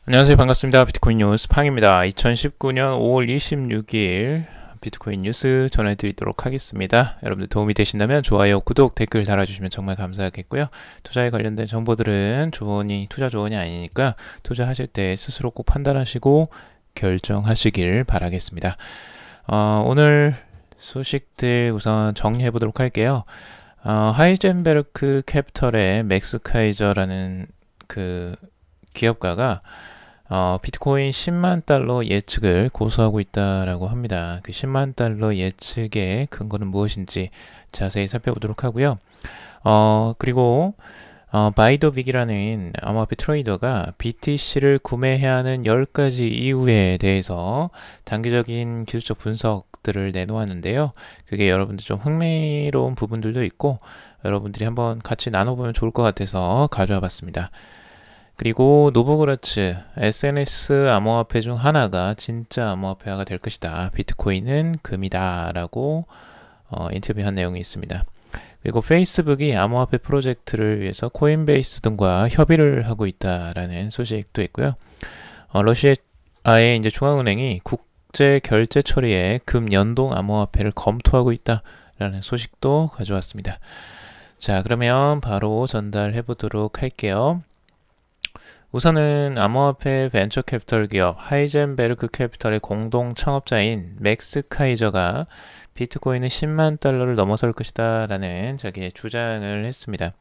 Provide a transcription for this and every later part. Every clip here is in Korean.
안녕하세요. 반갑습니다. 비트코인 뉴스 팡입니다. 2019년 5월 26일 비트코인 뉴스 전해드리도록 하겠습니다. 여러분들 도움이 되신다면 좋아요, 구독, 댓글 달아주시면 정말 감사하겠고요. 투자에 관련된 정보들은 투자 조언이 아니니까 투자하실 때 스스로 꼭 판단하시고 결정하시길 바라겠습니다. 오늘 소식들 우선 정리해 보도록 할게요. 하이젠베르크 캐피털의 맥스 카이저라는 그 기업가가 비트코인 10만 달러 예측을 고수하고 있다라고 합니다. 그 10만 달러 예측의 근거는 무엇인지 자세히 살펴보도록 하고요. 그리고 바이도빅이라는 암호화폐 트레이더가 BTC를 구매해야 하는 10가지 이유에 대해서 단기적인 기술적 분석들을 내놓았는데요. 그게 여러분들 좀 흥미로운 부분들도 있고 여러분들이 한번 같이 나눠보면 좋을 것 같아서 가져와 봤습니다. 그리고 노브그라츠 SNS 암호화폐 중 하나가 진짜 암호화폐화가 될 것이다. 비트코인은 금이다 라고 인터뷰한 내용이 있습니다. 그리고 페이스북이 암호화폐 프로젝트를 위해서 코인베이스 등과 협의를 하고 있다라는 소식도 있고요. 러시아의 이제 중앙은행이 국제 결제 처리에 금 연동 암호화폐를 검토하고 있다라는 소식도 가져왔습니다. 자, 그러면 바로 전달해 보도록 할게요. 우선은 암호화폐 벤처 캐피털 기업 하이젠베르크 캐피털의 공동 창업자인 맥스 카이저가 비트코인은 10만 달러를 넘어설 것이다 라는 자기의 주장을 했습니다.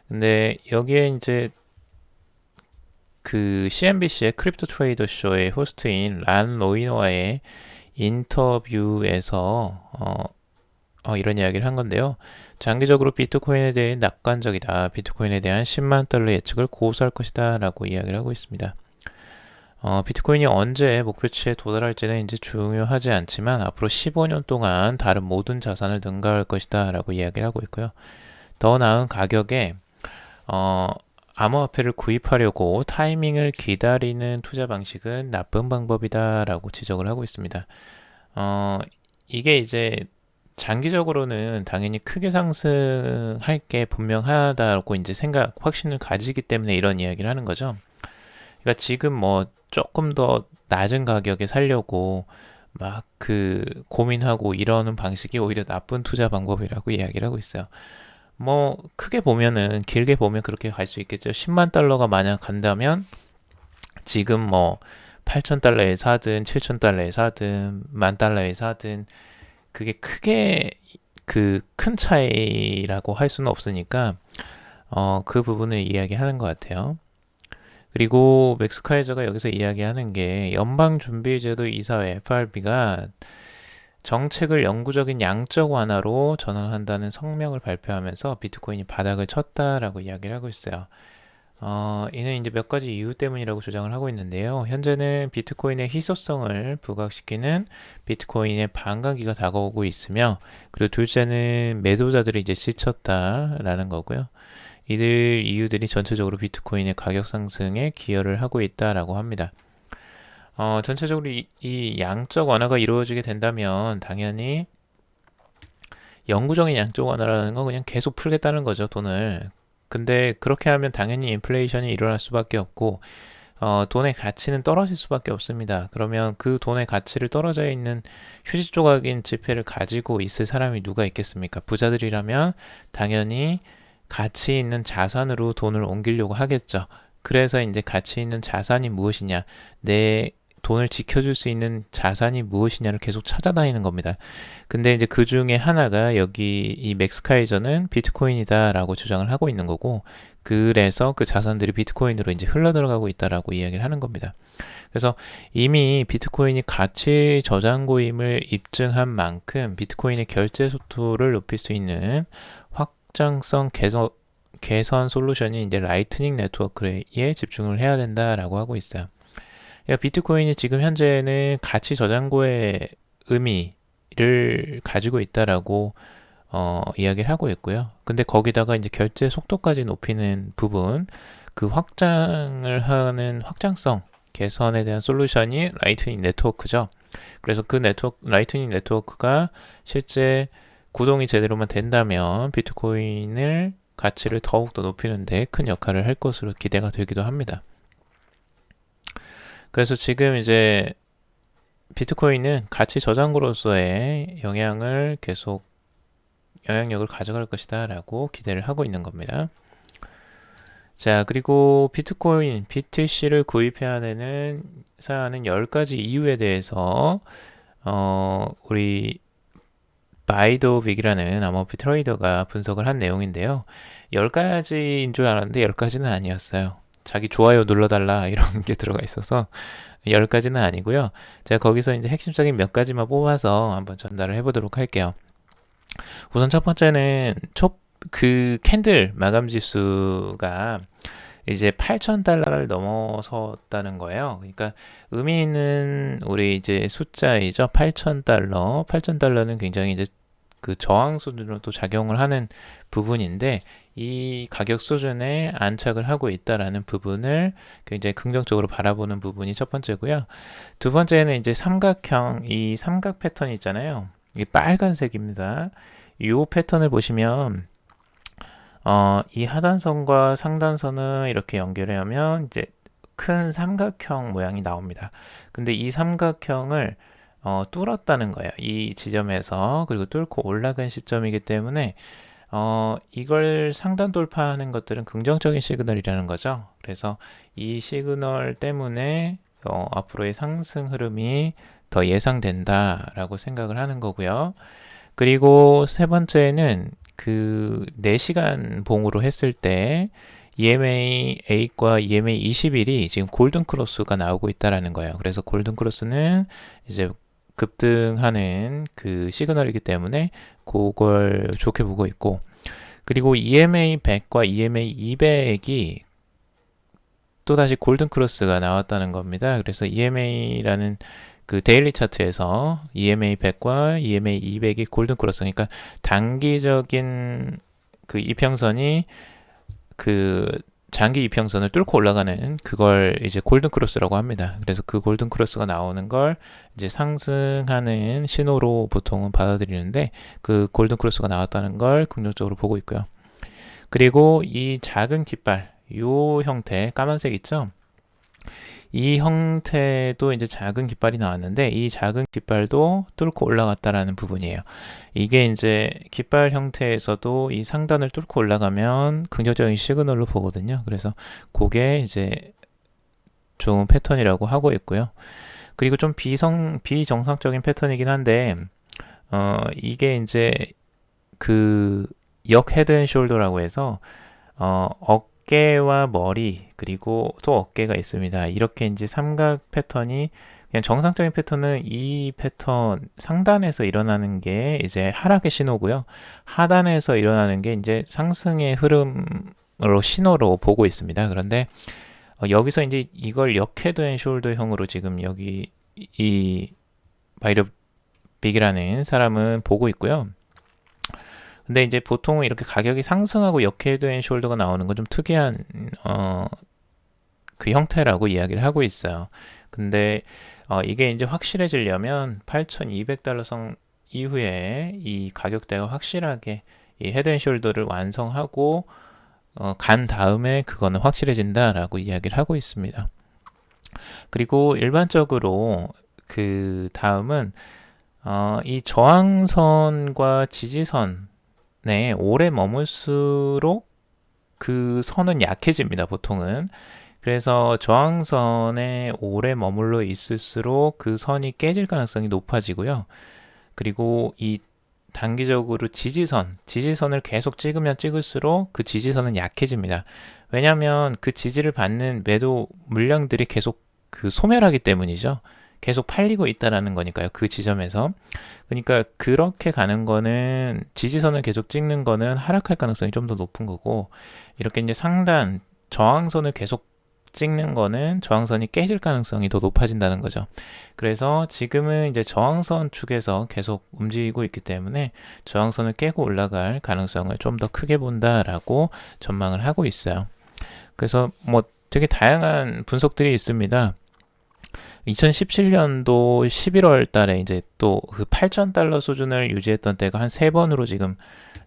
근데 여기에 이제 그 CNBC의 크립토 트레이더 쇼의 호스트인 란 로이너와의 인터뷰에서 이런 이야기를 한 건데요. 장기적으로 비트코인에 대해 낙관적이다. 비트코인에 대한 10만 달러 예측을 고수할 것이다. 라고 이야기를 하고 있습니다. 비트코인이 언제 목표치에 도달할지는 이제 중요하지 않지만 앞으로 15년 동안 다른 모든 자산을 능가할 것이다. 라고 이야기를 하고 있고요. 더 나은 가격에 암호화폐를 구입하려고 타이밍을 기다리는 투자 방식은 나쁜 방법이다. 라고 지적을 하고 있습니다. 이게 이제 장기적으로는 당연히 크게 상승할 게 분명하다고 이제 확신을 가지기 때문에 이런 이야기를 하는 거죠. 그러니까 지금 뭐 조금 더 낮은 가격에 살려고 막 고민하고 이러는 방식이 오히려 나쁜 투자 방법이라고 이야기를 하고 있어요. 뭐 크게 보면은 길게 보면 그렇게 갈 수 있겠죠. 10만 달러가 만약 간다면 지금 뭐 8천 달러에 사든 7천 달러에 사든 만 달러에 사든 그게 크게 큰 차이라고 할 수는 없으니까 그 부분을 이야기하는 것 같아요. 그리고 맥스 카이저가 여기서 이야기하는 게 연방준비제도 이사회 FRB가 정책을 영구적인 양적 완화로 전환한다는 성명을 발표하면서 비트코인이 바닥을 쳤다라고 이야기를 하고 있어요. 이는 이제 몇 가지 이유 때문이라고 주장을 하고 있는데요. 현재는 비트코인의 희소성을 부각시키는 비트코인의 반감기가 다가오고 있으며, 그리고 둘째는 매도자들이 이제 지쳤다라는 거고요. 이들 이유들이 전체적으로 비트코인의 가격 상승에 기여를 하고 있다라고 합니다. 전체적으로 이 양적 완화가 이루어지게 된다면 당연히 영구적인 양적 완화라는 건 그냥 계속 풀겠다는 거죠, 돈을. 근데 그렇게 하면 당연히 인플레이션이 일어날 수밖에 없고 돈의 가치는 떨어질 수밖에 없습니다. 그러면 그 돈의 가치를 떨어져 있는 휴지 조각인 지폐를 가지고 있을 사람이 누가 있겠습니까? 부자들이라면 당연히 가치 있는 자산으로 돈을 옮기려고 하겠죠. 그래서 이제 가치 있는 자산이 무엇이냐, 내 돈을 지켜줄 수 있는 자산이 무엇이냐를 계속 찾아다니는 겁니다. 근데 이제 그 중에 하나가 여기 이 맥스카이저는 비트코인이다라고 주장을 하고 있는 거고, 그래서 그 자산들이 비트코인으로 이제 흘러 들어가고 있다라고 이야기를 하는 겁니다. 그래서 이미 비트코인이 가치 저장고임을 입증한 만큼 비트코인의 결제 속도를 높일 수 있는 확장성 개선 솔루션이 이제 라이트닝 네트워크에 집중을 해야 된다라고 하고 있어요. 그러니까 비트코인이 지금 현재는 가치 저장고의 의미를 가지고 있다라고 이야기를 하고 있고요. 근데 거기다가 이제 결제 속도까지 높이는 부분, 그 확장을 하는 확장성 개선에 대한 솔루션이 라이트닝 네트워크죠. 그래서 그 라이트닝 네트워크가 실제 구동이 제대로만 된다면 비트코인을 가치를 더욱더 높이는 데 큰 역할을 할 것으로 기대가 되기도 합니다. 그래서 지금 이제 비트코인은 가치 저장고로서의 영향력을 가져갈 것이다 라고 기대를 하고 있는 겁니다. 자, 그리고 비트코인, BTC를 구입해야 되는 사는 10가지 이유에 대해서 우리 바이도빅이라는 암호화폐 트레이더가 분석을 한 내용인데요. 10가지인 줄 알았는데 10가지는 아니었어요. 자기 좋아요 눌러달라 이런 게 들어가 있어서 10가지는 아니고요. 제가 거기서 이제 핵심적인 몇 가지만 뽑아서 한번 전달을 해보도록 할게요. 우선 첫 번째는 그 캔들 마감 지수가 이제 8,000달러를 넘어섰다는 거예요. 그러니까 의미 있는 우리 이제 숫자이죠. 8,000달러. 8,000달러는 굉장히 이제 그 저항 수준으로 또 작용을 하는 부분인데 이 가격 수준에 안착을 하고 있다라는 부분을 굉장히 긍정적으로 바라보는 부분이 첫 번째고요. 두 번째는 이제 이 삼각 패턴 있잖아요. 이게 빨간색입니다. 이 패턴을 보시면 이 하단선과 상단선을 이렇게 연결해 하면 이제 큰 삼각형 모양이 나옵니다. 근데 이 삼각형을 뚫었다는 거예요. 이 지점에서. 그리고 뚫고 올라간 시점이기 때문에 이걸 상단 돌파하는 것들은 긍정적인 시그널이라는 거죠. 그래서 이 시그널 때문에 앞으로의 상승 흐름이 더 예상된다라고 생각을 하는 거고요. 그리고 세 번째는 그 4시간 봉으로 했을 때 EMA 8과 EMA 21이 지금 골든 크로스가 나오고 있다라는 거예요. 그래서 골든 크로스는 이제 급등하는 그 시그널이기 때문에 그걸 좋게 보고 있고, 그리고 EMA 100과 EMA 200이 또다시 골든 크로스가 나왔다는 겁니다. 그래서 EMA라는 그 데일리 차트에서 EMA 100과 EMA 200이 골든 크로스, 그러니까 단기적인 그 이평선이 그 장기 이평선을 뚫고 올라가는 그걸 이제 골든 크로스라고 합니다. 그래서 그 골든 크로스가 나오는 걸 이제 상승하는 신호로 보통은 받아들이는데 그 골든 크로스가 나왔다는 걸 긍정적으로 보고 있고요. 그리고 이 작은 깃발, 요 형태 까만색 있죠? 이 형태도 이제 작은 깃발이 나왔는데 이 작은 깃발도 뚫고 올라갔다라는 부분이에요. 이게 이제 깃발 형태에서도 이 상단을 뚫고 올라가면 긍정적인 시그널로 보거든요. 그래서 그게 이제 좋은 패턴이라고 하고 있고요. 그리고 좀 비정상적인 패턴이긴 한데 이게 이제 그 역헤드앤숄더라고 해서 어깨와 머리 그리고 또 어깨가 있습니다. 이렇게 이제 삼각 패턴이 그냥 정상적인 패턴은 이 패턴 상단에서 일어나는 게 이제 하락의 신호고요. 하단에서 일어나는 게 이제 상승의 흐름으로 신호로 보고 있습니다. 그런데 여기서 이제 이걸 역헤드앤숄더형으로 지금 여기 이 바이러 빅이라는 사람은 보고 있고요. 근데 이제 보통 이렇게 가격이 상승하고 역헤드앤숄더가 나오는 건 좀 특이한 그 형태라고 이야기를 하고 있어요. 근데 이게 이제 확실해지려면 8,200달러 선 이후에 이 가격대가 확실하게 이 헤드앤숄더를 완성하고 간 다음에 그거는 확실해진다라고 이야기를 하고 있습니다. 그리고 일반적으로 그 다음은 이 저항선과 지지선에 오래 머물수록 그 선은 약해집니다, 보통은. 그래서 저항선에 오래 머물러 있을수록 그 선이 깨질 가능성이 높아지고요. 그리고 이 단기적으로 지지선을 계속 찍으면 찍을수록 그 지지선은 약해집니다. 왜냐하면 그 지지를 받는 매도 물량들이 계속 그 소멸하기 때문이죠. 계속 팔리고 있다라는 거니까요. 그 지점에서. 그러니까 그렇게 가는 거는 지지선을 계속 찍는 거는 하락할 가능성이 좀 더 높은 거고, 이렇게 이제 상단 저항선을 계속 찍는 거는 저항선이 깨질 가능성이 더 높아진다는 거죠. 그래서 지금은 이제 저항선 축에서 계속 움직이고 있기 때문에 저항선을 깨고 올라갈 가능성을 좀 더 크게 본다라고 전망을 하고 있어요. 그래서 뭐 되게 다양한 분석들이 있습니다. 2017년도 11월 달에 이제 또 그 8,000달러 수준을 유지했던 때가 한 세 번으로 지금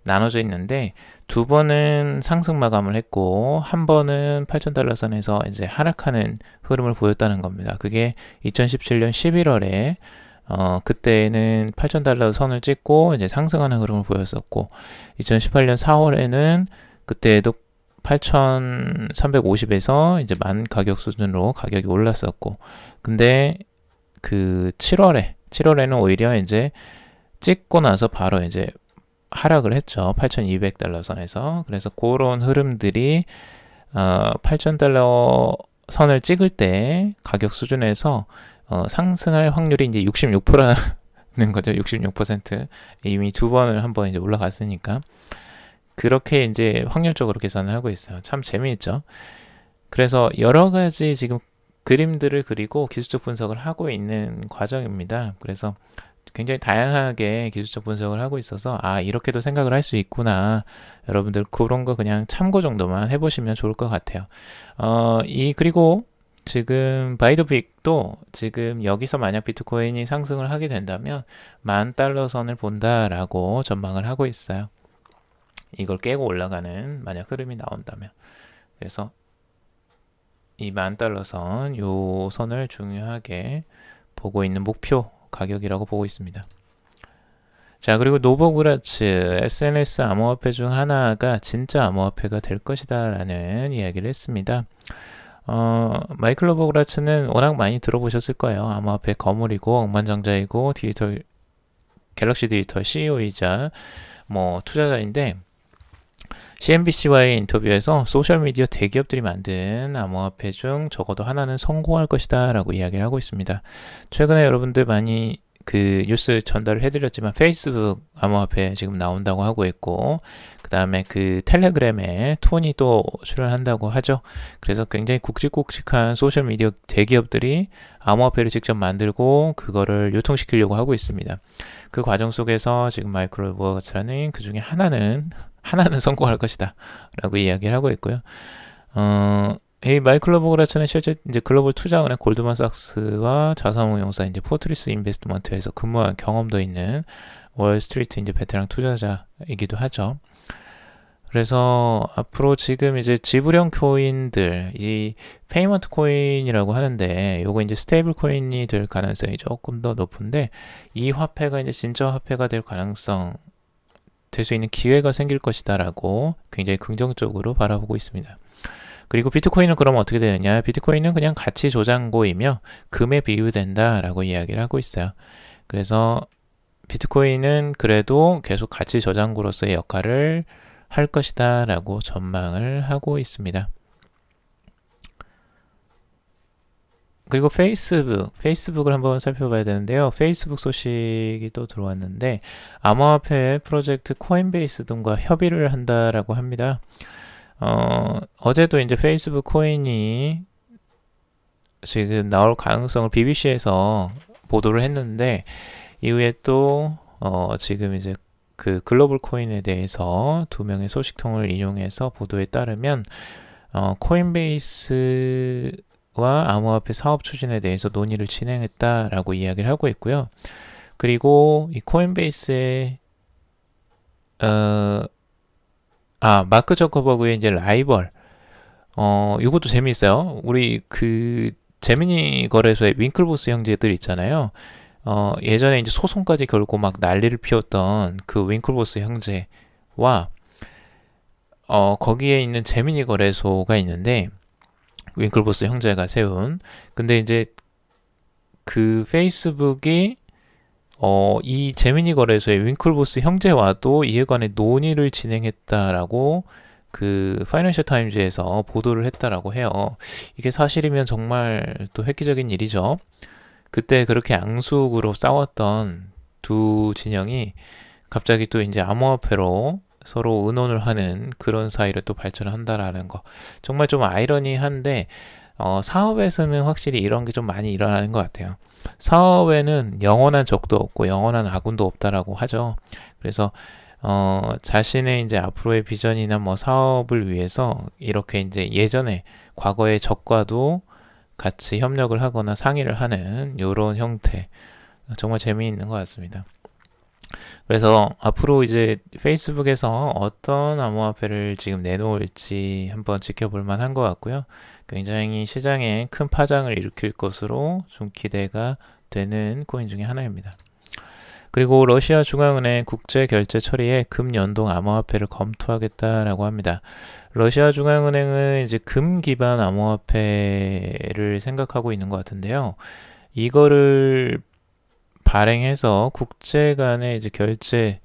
나눠져 있는데, 두 번은 상승 마감을 했고 한 번은 8,000달러 선에서 이제 하락하는 흐름을 보였다는 겁니다. 그게 2017년 11월에 그때는 8,000달러 선을 찍고 이제 상승하는 흐름을 보였었고, 2018년 4월에는 그때도 8,350에서 이제 만 가격 수준으로 가격이 올랐었고, 근데 그 7월에는 오히려 이제 찍고 나서 바로 이제 하락을 했죠. 8,200달러 선에서. 그래서 그런 흐름들이 8,000달러 선을 찍을 때 가격 수준에서 상승할 확률이 이제 66%라는 거죠. 66%. 이미 두 번을 한번 이제 올라갔으니까. 그렇게 이제 확률적으로 계산을 하고 있어요. 참 재미있죠. 그래서 여러 가지 지금 그림들을 그리고 기술적 분석을 하고 있는 과정입니다. 그래서 굉장히 다양하게 기술적 분석을 하고 있어서 이렇게도 생각을 할 수 있구나. 여러분들 그런 거 그냥 참고 정도만 해보시면 좋을 것 같아요. 그리고 지금 바이더빅도 지금 여기서 만약 비트코인이 상승을 하게 된다면 10,000달러 선을 본다라고 전망을 하고 있어요. 이걸 깨고 올라가는 만약 흐름이 나온다면. 그래서 이 10,000달러 선, 요 선을 중요하게 보고 있는 목표 가격이라고 보고 있습니다. 자, 그리고 노보그라츠 SNS 암호화폐 중 하나가 진짜 암호화폐가 될 것이다 라는 이야기를 했습니다. 마이클 노보그라츠는 워낙 많이 들어보셨을 거예요. 암호화폐 거물이고 억만장자이고 갤럭시 디지털 CEO이자 투자자인데, CNBC와의 인터뷰에서 소셜미디어 대기업들이 만든 암호화폐 중 적어도 하나는 성공할 것이다 라고 이야기를 하고 있습니다. 최근에 여러분들 많이 그 뉴스 전달을 해드렸지만 페이스북 암호화폐 지금 나온다고 하고 있고, 그 다음에 그 텔레그램에 톤이 또 출연한다고 하죠. 그래서 굉장히 굵직굵직한 소셜미디어 대기업들이 암호화폐를 직접 만들고 그거를 유통시키려고 하고 있습니다. 그 과정 속에서 지금 마이클 노보그라츠라는 그 중에 하나는 성공할 것이다 라고 이야기를 하고 있고요. 이 마이클 노보그라츠는 실제 이제 글로벌 투자은행 골드만삭스와 자산운용사 이제 포트리스 인베스트먼트에서 근무한 경험도 있는 월스트리트 이제 베테랑 투자자이기도 하죠. 그래서 앞으로 지금 이제 지불형 코인들, 이 페이먼트 코인이라고 하는데, 요거 이제 스테이블 코인이 될 가능성이 조금 더 높은데, 이 화폐가 이제 진짜 화폐가 될 가능성, 될 수 있는 기회가 생길 것이다 라고 굉장히 긍정적으로 바라보고 있습니다. 그리고 비트코인은 그럼 어떻게 되느냐? 비트코인은 그냥 가치 조장고이며 금에 비유된다 라고 이야기를 하고 있어요. 그래서 비트코인은 그래도 계속 가치 저장고로서의 역할을 할 것이다 라고 전망을 하고 있습니다. 그리고 페이스북을 한번 살펴봐야 되는데요. 페이스북 소식이 또 들어왔는데, 암호화폐 프로젝트 코인베이스 등과 협의를 한다라고 합니다. 어제도 이제 페이스북 코인이 지금 나올 가능성을 BBC에서 보도를 했는데, 이후에 또 지금 이제 그 글로벌 코인에 대해서 두 명의 소식통을 인용해서 보도에 따르면 코인베이스와 암호화폐 사업 추진에 대해서 논의를 진행했다라고 이야기를 하고 있고요. 그리고 이 코인베이스의 마크 저커버그의 이제 라이벌, 이것도 재미있어요. 우리 그 제미니 거래소의 윙클보스 형제들 있잖아요. 예전에 이제 소송까지 걸고 막 난리를 피웠던 그 윙클보스 형제와 거기에 있는 제미니 거래소가 있는데, 윙클보스 형제가 세운. 근데 이제 그 페이스북이 이 제미니 거래소의 윙클보스 형제와도 이에 관해 논의를 진행했다라고 그 파이낸셜 타임즈에서 보도를 했다라고 해요. 이게 사실이면 정말 또 획기적인 일이죠. 그때 그렇게 앙숙으로 싸웠던 두 진영이 갑자기 또 이제 암호화폐로 서로 의논을 하는 그런 사이로 또 발전을 한다라는 거. 정말 좀 아이러니한데, 사업에서는 확실히 이런 게 좀 많이 일어나는 것 같아요. 사업에는 영원한 적도 없고 영원한 아군도 없다라고 하죠. 그래서 자신의 이제 앞으로의 비전이나 뭐 사업을 위해서 이렇게 이제 예전에 과거의 적과도 같이 협력을 하거나 상의를 하는 이런 형태 정말 재미있는 것 같습니다. 그래서 앞으로 이제 페이스북에서 어떤 암호화폐를 지금 내놓을지 한번 지켜볼 만한 것 같고요. 굉장히 시장에 큰 파장을 일으킬 것으로 좀 기대가 되는 코인 중에 하나입니다. 그리고 러시아 중앙은행 국제 결제 처리에 금 연동 암호화폐를 검토하겠다라고 합니다. 러시아 중앙은행은 이제 금 기반 암호화폐를 생각하고 있는 것 같은데요. 이거를 발행해서 국제 간의 이제 결제,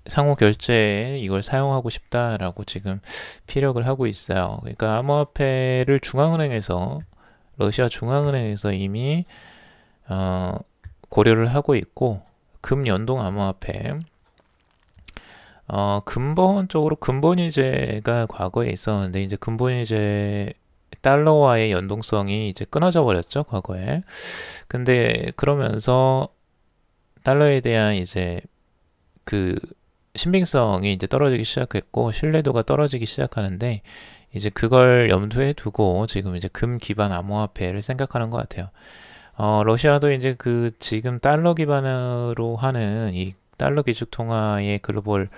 상호 결제에 이걸 사용하고 싶다라고 지금 피력을 하고 있어요. 그러니까 암호화폐를 중앙은행에서, 러시아 중앙은행에서 이미 고려를 하고 있고, 금 연동 암호화폐, 근본적으로 근본이제가 과거에 있었는데 이제 근본이제 달러와의 연동성이 이제 끊어져 버렸죠, 과거에. 근데 그러면서 달러에 대한 이제 그 신빙성이 이제 떨어지기 시작했고 신뢰도가 떨어지기 시작하는데 이제 그걸 염두에 두고 지금 이제 금 기반 암호화폐를 생각하는 것 같아요. 러시아도 이제 그 지금 달러 기반으로 하는 이 달러 기축 통화의 글로벌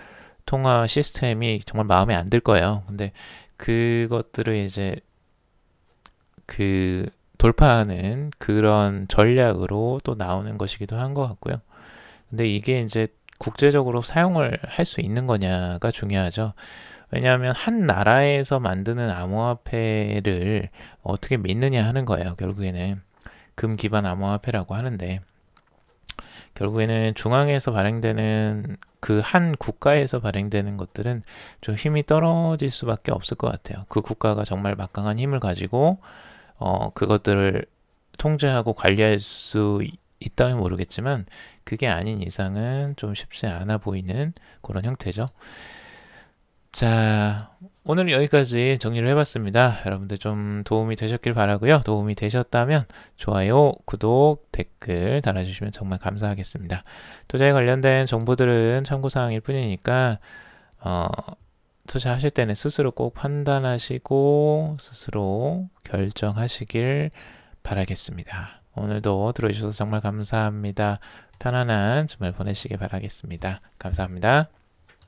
통화 시스템이 정말 마음에 안 들 거예요. 근데 그것들을 이제 그 돌파하는 그런 전략으로 또 나오는 것이기도 한 것 같고요. 근데 이게 이제 국제적으로 사용을 할 수 있는 거냐가 중요하죠. 왜냐하면 한 나라에서 만드는 암호화폐를 어떻게 믿느냐 하는 거예요. 결국에는 금 기반 암호화폐라고 하는데 결국에는 중앙에서 발행되는 그 한 국가에서 발행되는 것들은 좀 힘이 떨어질 수밖에 없을 것 같아요. 그 국가가 정말 막강한 힘을 가지고 그것들을 통제하고 관리할 수 있다면 모르겠지만 그게 아닌 이상은 좀 쉽지 않아 보이는 그런 형태죠. 자, 오늘 여기까지 정리를 해봤습니다. 여러분들 좀 도움이 되셨길 바라고요. 도움이 되셨다면 좋아요, 구독, 댓글 달아주시면 정말 감사하겠습니다. 투자에 관련된 정보들은 참고사항일 뿐이니까 투자하실 때는 스스로 꼭 판단하시고 스스로 결정하시길 바라겠습니다. 오늘도 들어주셔서 정말 감사합니다. 편안한 주말 보내시길 바라겠습니다. 감사합니다.